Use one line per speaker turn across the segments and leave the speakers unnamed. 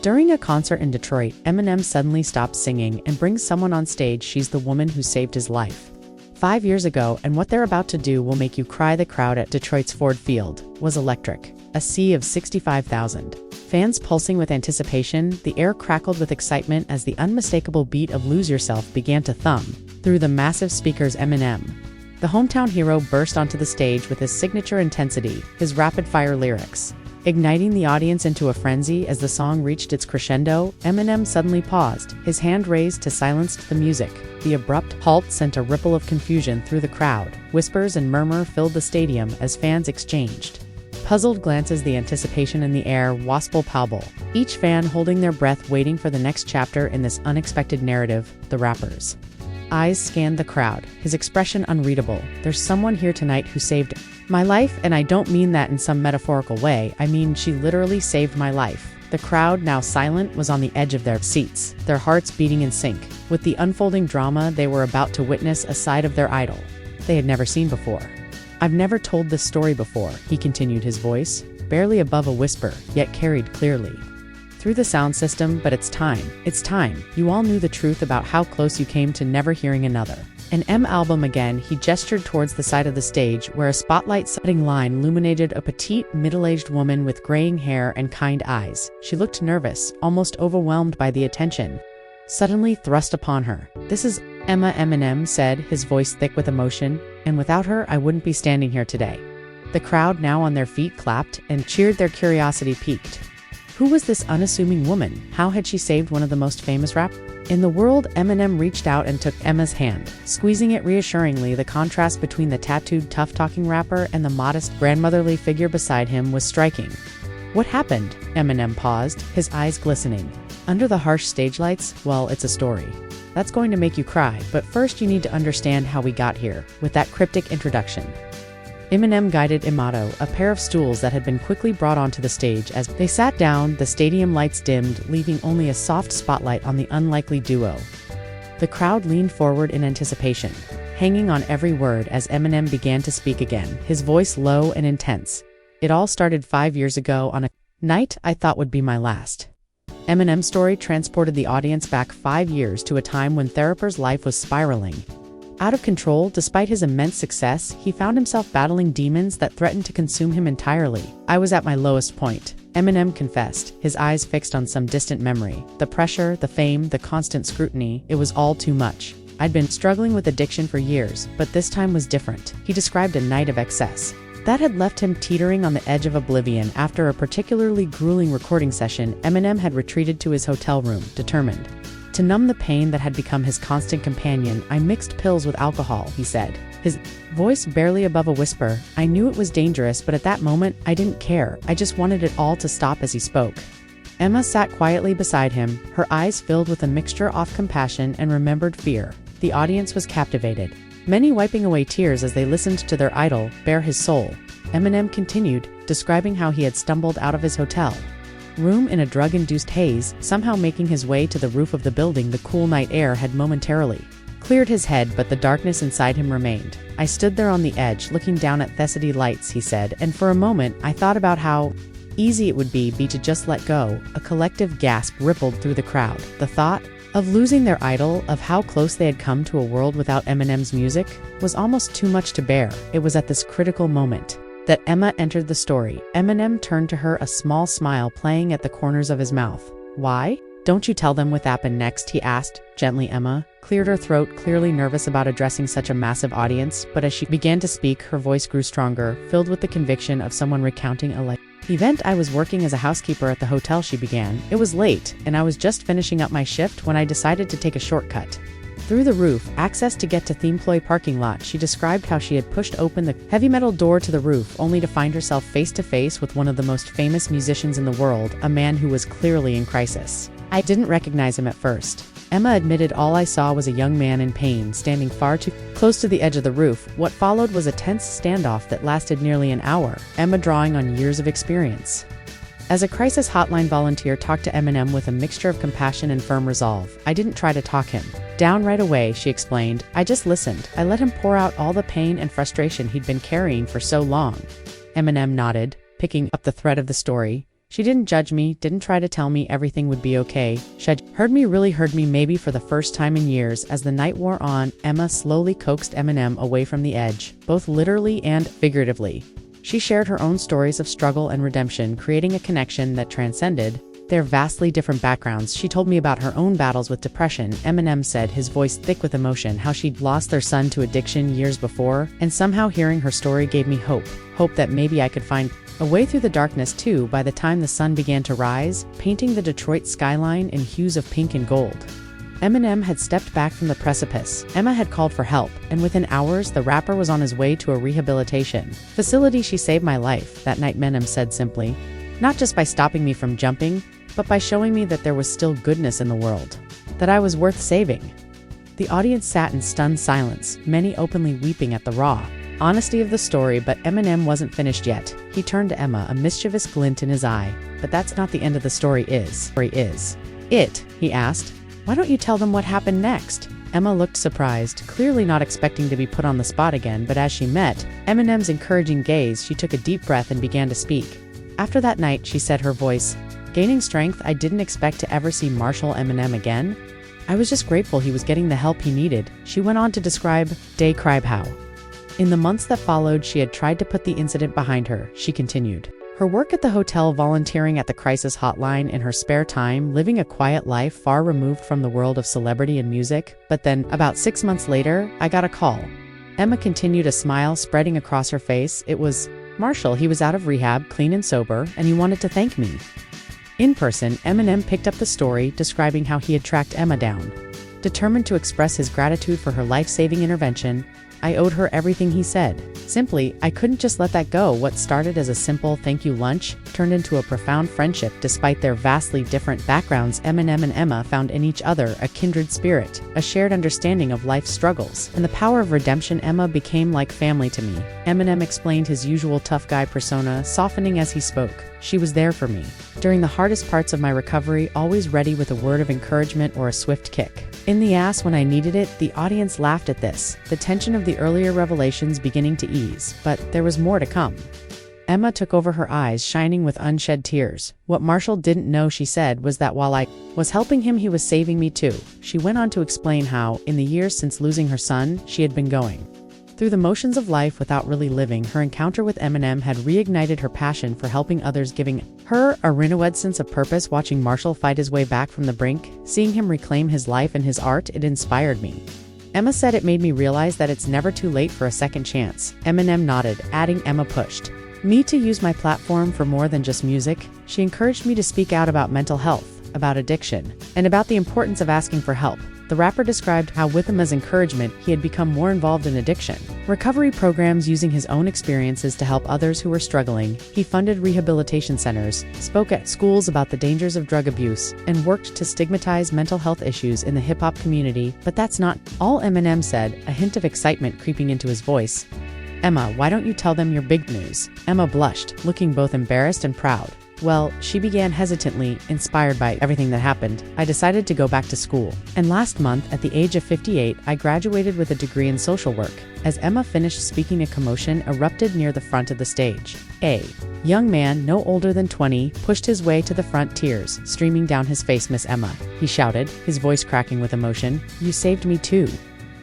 During a concert in Detroit, Eminem suddenly stops singing and brings someone on stage. She's the woman who saved his life 5 years ago, and what they're about to do will make you cry. The crowd at Detroit's Ford Field was electric. A sea of 65,000 fans pulsing with anticipation. The air crackled with excitement as the unmistakable beat of Lose Yourself began to thumb through the massive speakers. Eminem, the hometown hero, burst onto the stage with his signature intensity, his rapid-fire lyrics igniting the audience into a frenzy. As the song reached its crescendo, Eminem suddenly paused, his hand raised to silence the music. The abrupt halt sent a ripple of confusion through the crowd. Whispers and murmur filled the stadium as fans exchanged puzzled glances. The anticipation in the air was palpable, each fan holding their breath, waiting for the next chapter in this unexpected narrative. The rapper's eyes scanned the crowd, his expression unreadable. There's someone here tonight who saved my life, and I don't mean that in some metaphorical way. I mean, she literally saved my life. The crowd, now silent, was on the edge of their seats, their hearts beating in sync with the unfolding drama. They were about to witness a side of their idol they had never seen before. "I've never told this story before," he continued, his voice barely above a whisper, yet carried clearly through the sound system. "But it's time. It's time. You all knew the truth about how close you came to never hearing another album again." He gestured towards the side of the stage, where a spotlight-setting line illuminated a petite, middle-aged woman with graying hair and kind eyes. She looked nervous, almost overwhelmed by the attention suddenly thrust upon her. "This is Emma," Eminem said, his voice thick with emotion, "and without her, I wouldn't be standing here today." The crowd, now on their feet, clapped and cheered, their curiosity piqued. Who was this unassuming woman? How had she saved one of the most famous rappers in the world? Eminem reached out and took Emma's hand, squeezing it reassuringly. The contrast between the tattooed, tough-talking rapper and the modest, grandmotherly figure beside him was striking. "What happened?" Eminem paused, his eyes glistening under the harsh stage lights. "Well, it's a story that's going to make you cry, but first you need to understand how we got here." With that cryptic introduction, Eminem guided Imato, a pair of stools that had been quickly brought onto the stage. As they sat down, the stadium lights dimmed, leaving only a soft spotlight on the unlikely duo. The crowd leaned forward in anticipation, hanging on every word as Eminem began to speak again, his voice low and intense. "It all started 5 years ago on a night I thought would be my last." Eminem's story transported the audience back 5 years to a time when the rapper's life was spiraling out of control. Despite his immense success, he found himself battling demons that threatened to consume him entirely. "I was at my lowest point," Eminem confessed, his eyes fixed on some distant memory. "The pressure, the fame, the constant scrutiny, it was all too much. I'd been struggling with addiction for years, but this time was different." He described a night of excess that had left him teetering on the edge of oblivion. After a particularly grueling recording session, Eminem had retreated to his hotel room, determined to numb the pain that had become his constant companion. "I mixed pills with alcohol," he said, his voice barely above a whisper. "I knew it was dangerous, but at that moment, I didn't care. I just wanted it all to stop." As he spoke, Emma sat quietly beside him, her eyes filled with a mixture of compassion and remembered fear. The audience was captivated, many wiping away tears as they listened to their idol bare his soul. Eminem continued, describing how he had stumbled out of his hotel room in a drug-induced haze, somehow making his way to the roof of the building. The cool night air had momentarily cleared his head, but the darkness inside him remained. "I stood there on the edge, looking down at the city lights," he said, "and for a moment, I thought about how easy it would be to just let go." A collective gasp rippled through the crowd. The thought of losing their idol, of how close they had come to a world without Eminem's music, was almost too much to bear. It was at this critical moment that Emma entered the story. Eminem turned to her, a small smile playing at the corners of his mouth. "Why don't you tell them what happened next?" he asked gently. Emma cleared her throat, clearly nervous about addressing such a massive audience, but as she began to speak, her voice grew stronger, filled with the conviction of someone recounting a life event. "I was working as a housekeeper at the hotel," she began. "It was late, and I was just finishing up my shift when I decided to take a shortcut through the roof, access to get to the employee parking lot." She described how she had pushed open the heavy metal door to the roof, only to find herself face to face with one of the most famous musicians in the world, a man who was clearly in crisis. "I didn't recognize him at first," Emma admitted. "All I saw was a young man in pain, standing far too close to the edge of the roof." What followed was a tense standoff that lasted nearly an hour, Emma drawing on years of experience as a crisis hotline volunteer talked to Eminem with a mixture of compassion and firm resolve. "I didn't try to talk him down right away," she explained. "I just listened. I let him pour out all the pain and frustration he'd been carrying for so long." Eminem nodded, picking up the thread of the story. She didn't judge me, didn't try to tell me everything would be okay. She heard me, really heard me, maybe for the first time in years. As the night wore on, Emma slowly coaxed Eminem away from the edge, both literally and figuratively. She shared her own stories of struggle and redemption, creating a connection that transcended their vastly different backgrounds. She told me about her own battles with depression, Eminem said, his voice thick with emotion, how she'd lost their son to addiction years before, and somehow hearing her story gave me hope that maybe I could find a way through the darkness too. By the time the sun began to rise, painting the Detroit skyline in hues of pink and gold, Eminem had stepped back from the precipice. Emma had called for help, and within hours, the rapper was on his way to a rehabilitation facility. She saved my life that night, Eminem said simply, not just by stopping me from jumping, but by showing me that there was still goodness in the world, that I was worth saving. The audience sat in stunned silence, many openly weeping at the raw honesty of the story. But Eminem wasn't finished yet. He turned to Emma, a mischievous glint in his eye. But that's not the end of the story, is it? He asked. Why don't you tell them what happened next? Emma looked surprised, clearly not expecting to be put on the spot again, but as she met Eminem's encouraging gaze, she took a deep breath and began to speak. After that night, she said, her voice gaining strength, I didn't expect to ever see Marshall Eminem again. I was just grateful he was getting the help he needed. She went on to describe how in the months that followed, she had tried to put the incident behind her. She continued her work at the hotel, volunteering at the crisis hotline in her spare time, living a quiet life far removed from the world of celebrity and music. But then, about 6 months later, I got a call. Emma continued, a smile spreading across her face. It was Marshall. He was out of rehab, clean and sober, and he wanted to thank me. In person, Eminem picked up the story, describing how he had tracked Emma down. Determined to express his gratitude for her life-saving intervention, I owed her everything, he said. Simply, I couldn't just let that go. What started as a simple thank you lunch turned into a profound friendship. Despite their vastly different backgrounds, Eminem and Emma found in each other a kindred spirit, a shared understanding of life's struggles, and the power of redemption. Emma became like family to me. Eminem explained, his usual tough guy persona softening as he spoke. She was there for me during the hardest parts of my recovery, always ready with a word of encouragement or a swift kick in the ass when I needed it. The audience laughed at this, the tension of the earlier revelations beginning to ease, but there was more to come. Emma took over, her eyes shining with unshed tears. What Marshall didn't know, she said, was that while I was helping him, he was saving me too. She went on to explain how, in the years since losing her son, she had been going through the motions of life without really living. Her encounter with Eminem had reignited her passion for helping others, giving her a renewed sense of purpose. Watching Marshall fight his way back from the brink, seeing him reclaim his life and his art, it inspired me. Emma said, it made me realize that it's never too late for a second chance. Eminem nodded, adding, Emma pushed me to use my platform for more than just music. She encouraged me to speak out about mental health, about addiction, and about the importance of asking for help. The rapper described how, with Emma's encouragement, he had become more involved in addiction recovery programs, using his own experiences to help others who were struggling. He funded rehabilitation centers, spoke at schools about the dangers of drug abuse, and worked to stigmatize mental health issues in the hip-hop community. But that's not all, Eminem said, a hint of excitement creeping into his voice. Emma, why don't you tell them your big news? Emma blushed, looking both embarrassed and proud. Well, she began hesitantly, inspired by everything that happened. I decided to go back to school. And last month, at the age of 58, I graduated with a degree in social work. As Emma finished speaking, a commotion erupted near the front of the stage. A young man, no older than 20, pushed his way to the front, tears streaming down his face. Miss Emma, he shouted, his voice cracking with emotion, you saved me too.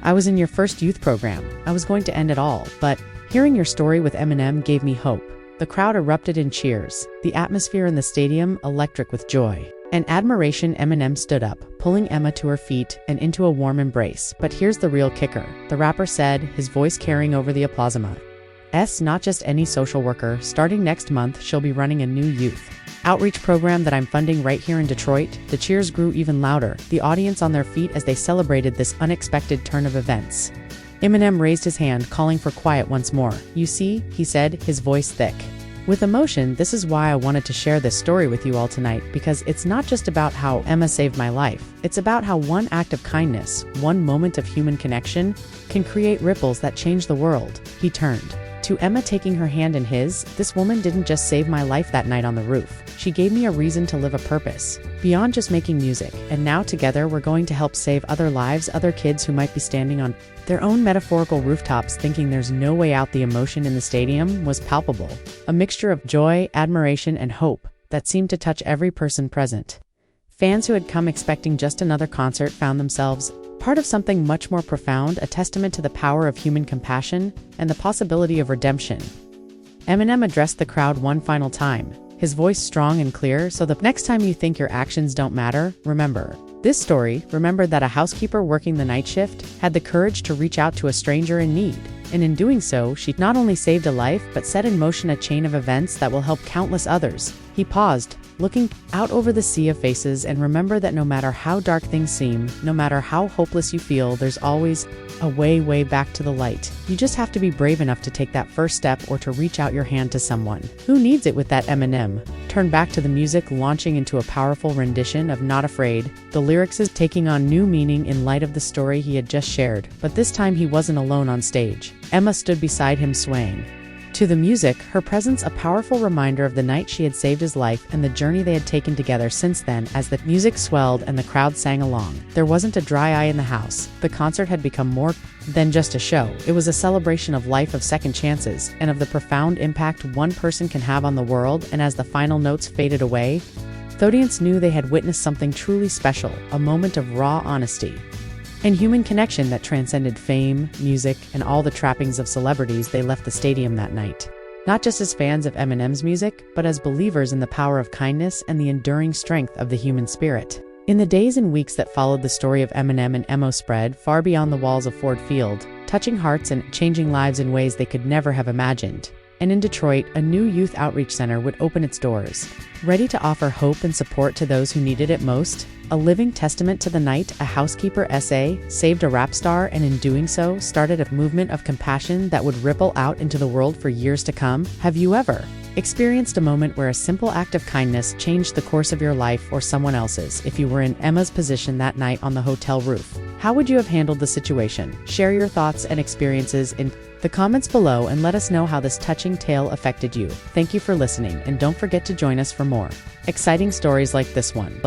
I was in your first youth program. I was going to end it all, but hearing your story with Eminem gave me hope. The crowd erupted in cheers, the atmosphere in the stadium electric with joy and admiration. Eminem stood up, pulling Emma to her feet and into a warm embrace. But here's the real kicker, the rapper said, his voice carrying over the applause. Emma's not just any social worker. Starting next month, she'll be running a new youth outreach program that I'm funding right here in Detroit. The cheers grew even louder, the audience on their feet as they celebrated this unexpected turn of events. Eminem raised his hand, calling for quiet once more. You see, he said, his voice thick with emotion, this is why I wanted to share this story with you all tonight, because it's not just about how Emma saved my life. It's about how one act of kindness, one moment of human connection, can create ripples that change the world. He turned to Emma, taking her hand in his. This woman didn't just save my life that night on the roof. She gave me a reason to live, a purpose beyond just making music. And now together we're going to help save other lives, other kids who might be standing on their own metaphorical rooftops thinking there's no way out. The emotion in the stadium was palpable, a mixture of joy, admiration, and hope. that seemed to touch every person present. Fans who had come expecting just another concert found themselves part of something much more profound, a testament to the power of human compassion and the possibility of redemption. Eminem addressed the crowd one final time, his voice strong and clear, so the next time you think your actions don't matter, remember this story. Remember that a housekeeper working the night shift had the courage to reach out to a stranger in need. And in doing so, she not only saved a life, but set in motion a chain of events that will help countless others. He paused, looking out over the sea of faces, and remember that no matter how dark things seem, no matter how hopeless you feel, there's always a way back to the light. You just have to be brave enough to take that first step or to reach out your hand to someone who needs it. With that, Eminem turned back to the music, launching into a powerful rendition of Not Afraid. The lyrics is taking on new meaning in light of the story he had just shared, but this time he wasn't alone on stage. Emma stood beside him, swaying to the music, her presence a powerful reminder of the night she had saved his life and the journey they had taken together since then. As the music swelled and the crowd sang along, there wasn't a dry eye in the house. The concert had become more than just a show. It was a celebration of life, of second chances, and of the profound impact one person can have on the world. And as the final notes faded away, the audience knew they had witnessed something truly special, a moment of raw honesty and human connection that transcended fame, music, and all the trappings of celebrities. They left the stadium that night, not just as fans of Eminem's music, but as believers in the power of kindness and the enduring strength of the human spirit. In the days and weeks that followed, the story of Eminem and Emo spread far beyond the walls of Ford Field, touching hearts and changing lives in ways they could never have imagined. And in Detroit, a new youth outreach center would open its doors, ready to offer hope and support to those who needed it most. A living testament to the night, a housekeeper SA saved a rap star, and in doing so, started a movement of compassion that would ripple out into the world for years to come. Have you ever experienced a moment where a simple act of kindness changed the course of your life or someone else's? If you were in Emma's position that night on the hotel roof, how would you have handled the situation? Share your thoughts and experiences in the comments below and let us know how this touching tale affected you. Thank you for listening, and don't forget to join us for more exciting stories like this one.